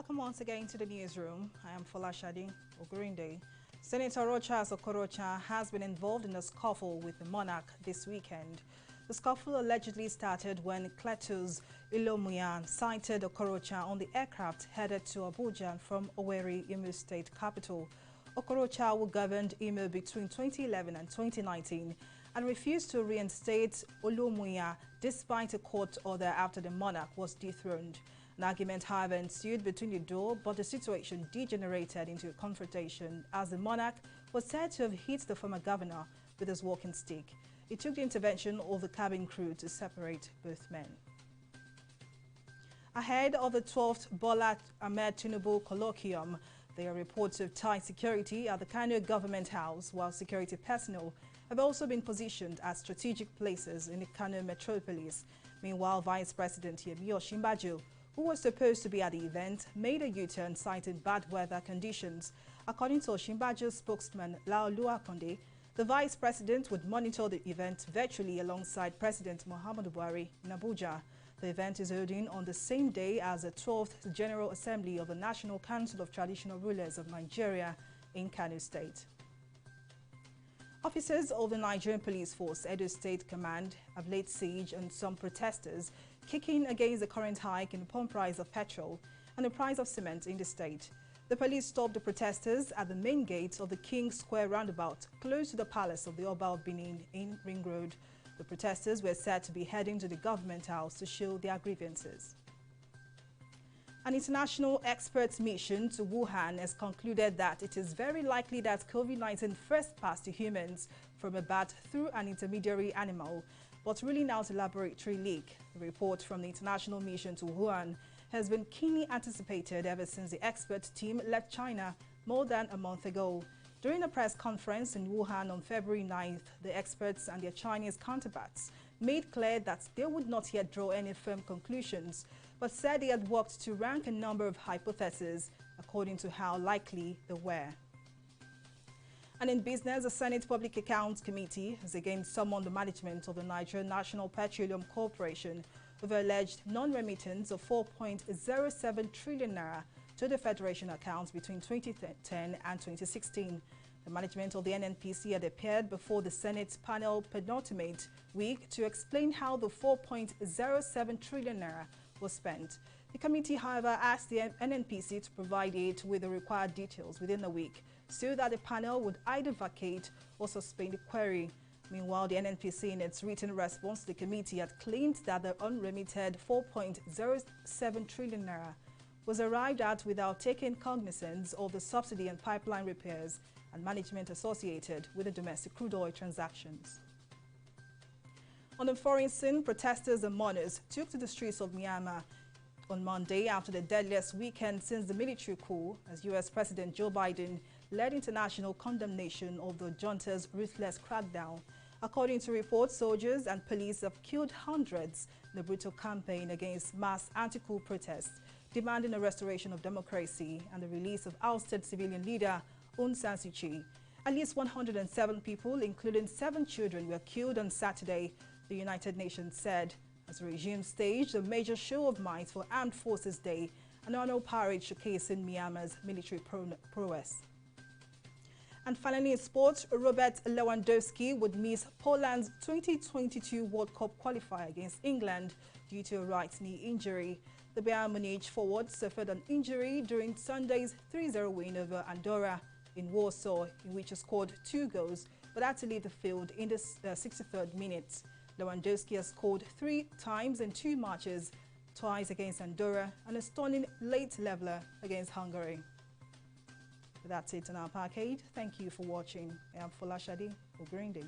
Welcome once again to the newsroom. I am Folashade Ogurinde. Senator Rochas Okorocha has been involved in a scuffle with the monarch this weekend. The scuffle allegedly started when Cletus Ilomuyan sighted Okorocha on the aircraft headed to Abuja from Owerri, Imo State capital. Okorocha, who governed Imo between 2011 and 2019 and refused to reinstate Ilomuyan despite a court order after the monarch was dethroned. An argument, however, ensued between the duo, but the situation degenerated into a confrontation as the monarch was said to have hit the former governor with his walking stick. It took the intervention of the cabin crew to separate both men. Ahead of the 12th Bola Ahmed Tinubu colloquium, there are reports of tight security at the Kano government house, while security personnel have also been positioned at strategic places in the Kano metropolis. Meanwhile, Vice President Yemi Osinbajo, who was supposed to be at the event, made a U-turn citing bad weather conditions. According to Osinbajo's spokesman Laolu Akonde, the Vice President would monitor the event virtually alongside President Muhammadu Buhari in Abuja. The event is holding on the same day as the 12th General Assembly of the National Council of Traditional Rulers of Nigeria in Kano State. Officers of the Nigerian Police Force Edo State Command have laid siege on some protesters kicking against the current hike in the pump price of petrol and the price of cement in the state. The police stopped the protesters at the main gate of the King Square roundabout, close to the palace of the Oba of Benin in Ring Road. The protesters were said to be heading to the government house to show their grievances. An international experts mission to Wuhan has concluded that it is very likely that COVID-19 first passed to humans from a bat through an intermediary animal, but ruling out a laboratory leak. The report from the international mission to Wuhan has been keenly anticipated ever since the expert team left China more than a month ago. During a press conference in Wuhan on February 9th, the experts and their Chinese counterparts made clear that they would not yet draw any firm conclusions, but said they had worked to rank a number of hypotheses according to how likely they were. And in business, the Senate Public Accounts Committee has again summoned the management of the Nigerian National Petroleum Corporation over alleged non-remittance of 4.07 trillion naira to the Federation accounts between 2010 and 2016. The management of the NNPC had appeared before the Senate panel penultimate week to explain how the 4.07 trillion naira was spent. The committee, however, asked the NNPC to provide it with the required details within a week so that the panel would either vacate or suspend the query. Meanwhile, the NNPC, in its written response to the committee, had claimed that the unremitted 4.07 trillion naira was arrived at without taking cognizance of the subsidy and pipeline repairs and management associated with the domestic crude oil transactions. On the foreign scene, protesters and mourners took to the streets of Myanmar on Monday after the deadliest weekend since the military coup, as U.S. President Joe Biden led international condemnation of the junta's ruthless crackdown. According to reports, soldiers and police have killed hundreds in the brutal campaign against mass anti-coup protests, demanding a restoration of democracy and the release of ousted civilian leader Aung San Suu Kyi. At least 107 people, including 7 children, were killed on Saturday, the United Nations said, as the regime staged a major show of might for Armed Forces Day, an annual parade showcasing Myanmar's military prowess. And finally, in sports, Robert Lewandowski would miss Poland's 2022 World Cup qualifier against England due to a right knee injury. The Bayern Munich forward suffered an injury during Sunday's 3-0 win over Andorra in Warsaw, in which he scored 2 goals, but had to leave the field in the 63rd minute. Lewandowski has scored 3 times in 2 matches, twice against Andorra and a stunning late leveler against Hungary. That's it on our parkade. Thank you for watching. I am Folashade Ogurinde.